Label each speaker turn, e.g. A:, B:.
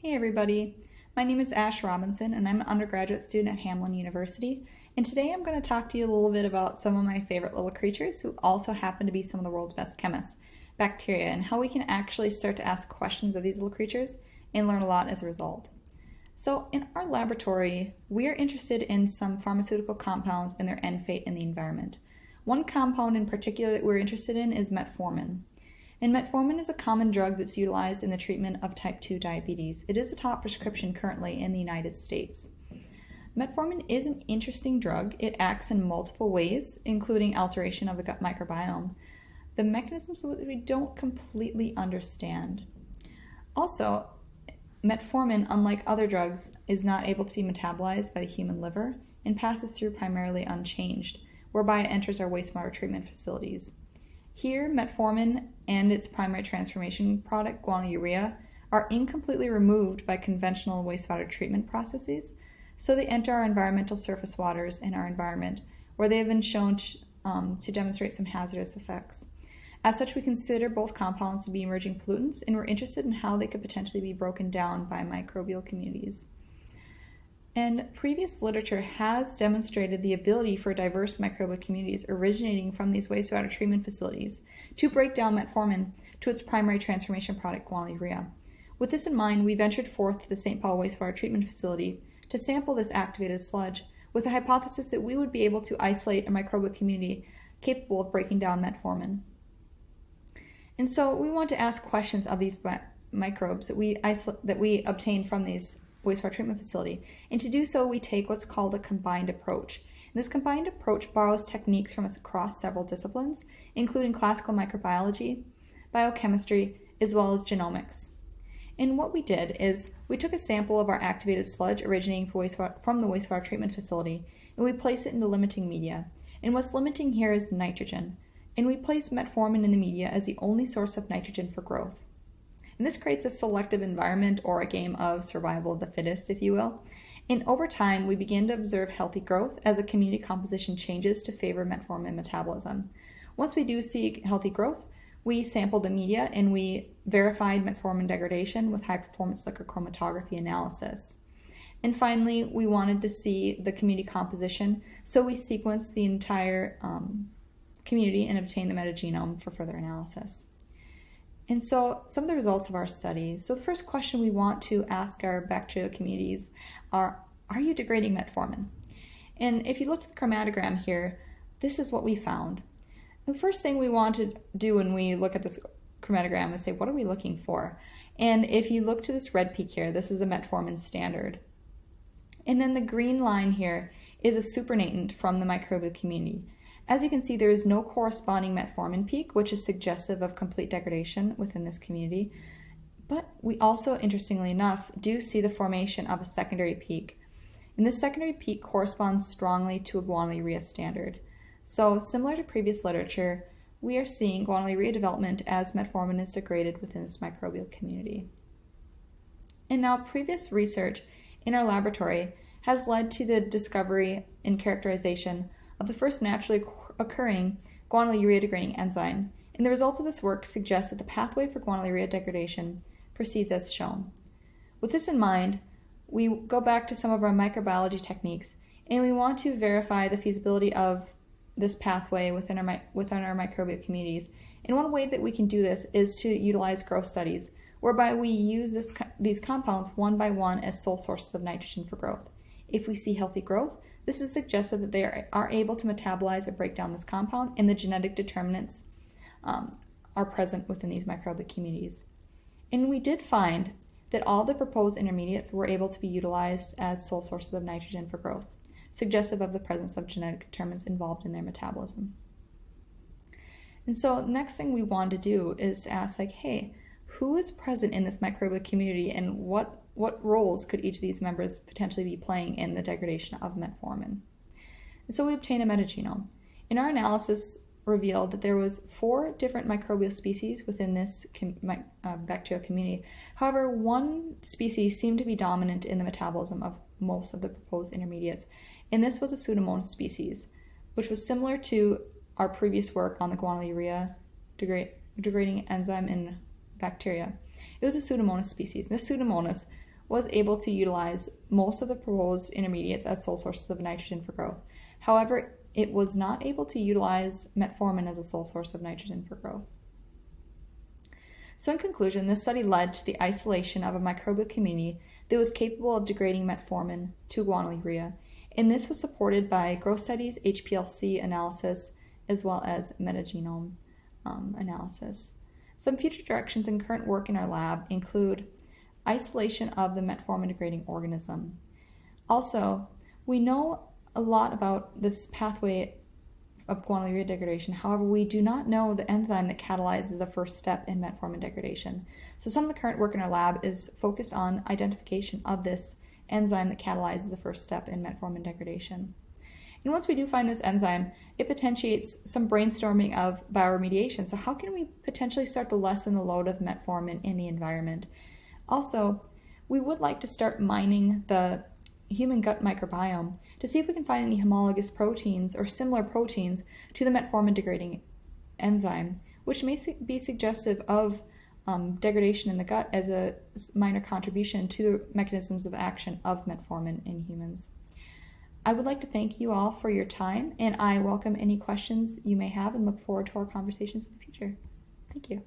A: Hey everybody, my name is Ash Robinson and I'm an undergraduate student at Hamline University, and today I'm going to talk to you a little bit about some of my favorite little creatures who also happen to be some of the world's best chemists, bacteria, and how we can actually start to ask questions of these little creatures and learn a lot as a result. So in our laboratory, we are interested in some pharmaceutical compounds and their end fate in the environment. One compound in particular that we're interested in is metformin. And metformin is a common drug that's utilized in the treatment of type 2 diabetes. It is a top prescription currently in the United States. Metformin is an interesting drug. It acts in multiple ways, including alteration of the gut microbiome. The mechanisms we don't completely understand. Also, metformin, unlike other drugs, is not able to be metabolized by the human liver and passes through primarily unchanged, whereby it enters our wastewater treatment facilities. Here, metformin and its primary transformation product, guanylurea, are incompletely removed by conventional wastewater treatment processes, so they enter our environmental surface waters in our environment, where they have been shown to demonstrate some hazardous effects. As such, we consider both compounds to be emerging pollutants, and we're interested in how they could potentially be broken down by microbial communities. And previous literature has demonstrated the ability for diverse microbial communities originating from these wastewater treatment facilities to break down metformin to its primary transformation product, guanylurea. With this in mind, we ventured forth to the St. Paul wastewater treatment facility to sample this activated sludge with the hypothesis that we would be able to isolate a microbial community capable of breaking down metformin. And so we want to ask questions of these microbes that we obtain from these wastewater treatment facility. And to do so, we take what's called a combined approach. And this combined approach borrows techniques from us across several disciplines, including classical microbiology, biochemistry, as well as genomics. And what we did is we took a sample of our activated sludge originating from the wastewater treatment facility, and we placed it in the limiting media. And what's limiting here is nitrogen. And we placed metformin in the media as the only source of nitrogen for growth. And this creates a selective environment, or a game of survival of the fittest, if you will. And over time, we begin to observe healthy growth as the community composition changes to favor metformin metabolism. Once we do see healthy growth, we sampled the media and we verified metformin degradation with high-performance liquid chromatography analysis. And finally, we wanted to see the community composition, so we sequenced the entire community and obtained the metagenome for further analysis. And so some of the results of our study. So the first question we want to ask our bacterial communities are you degrading metformin? And if you look at the chromatogram here, this is what we found. The first thing we want to do when we look at this chromatogram is say, what are we looking for? And if you look to this red peak here, this is the metformin standard. And then the green line here is a supernatant from the microbial community. As you can see, there is no corresponding metformin peak, which is suggestive of complete degradation within this community. But we also, interestingly enough, do see the formation of a secondary peak. And this secondary peak corresponds strongly to a guanylurea standard. So similar to previous literature, we are seeing guanylurea development as metformin is degraded within this microbial community. And now previous research in our laboratory has led to the discovery and characterization of the first naturally occurring guanylurea degrading enzyme, and the results of this work suggest that the pathway for guanylurea degradation proceeds as shown. With this in mind, we go back to some of our microbiology techniques, and we want to verify the feasibility of this pathway within our microbial communities. And one way that we can do this is to utilize growth studies, whereby we use these compounds one by one as sole sources of nitrogen for growth. If we see healthy growth, this is suggestive that they are able to metabolize or break down this compound, and the genetic determinants are present within these microbial communities. And we did find that all the proposed intermediates were able to be utilized as sole sources of nitrogen for growth, suggestive of the presence of genetic determinants involved in their metabolism. And so the next thing we want to do is ask, hey, who is present in this microbial community, and what roles could each of these members potentially be playing in the degradation of metformin? And so we obtained a metagenome. And our analysis revealed that there was 4 different microbial species within this bacterial community. However, one species seemed to be dominant in the metabolism of most of the proposed intermediates, and this was a Pseudomonas species, which was similar to our previous work on the guanylurea degrading enzyme in bacteria. It was a Pseudomonas species. This Pseudomonas was able to utilize most of the proposed intermediates as sole sources of nitrogen for growth. However, it was not able to utilize metformin as a sole source of nitrogen for growth. So in conclusion, this study led to the isolation of a microbial community that was capable of degrading metformin to guanylurea, and this was supported by growth studies, HPLC analysis, as well as metagenome analysis. Some future directions and current work in our lab include isolation of the metformin degrading organism. Also, we know a lot about this pathway of guanylurea degradation. However, we do not know the enzyme that catalyzes the first step in metformin degradation. So some of the current work in our lab is focused on identification of this enzyme that catalyzes the first step in metformin degradation. And once we do find this enzyme, it potentiates some brainstorming of bioremediation. So how can we potentially start to lessen the load of metformin in the environment? Also, we would like to start mining the human gut microbiome to see if we can find any homologous proteins or similar proteins to the metformin degrading enzyme, which may be suggestive of degradation in the gut as a minor contribution to the mechanisms of action of metformin in humans. I would like to thank you all for your time, and I welcome any questions you may have and look forward to our conversations in the future. Thank you.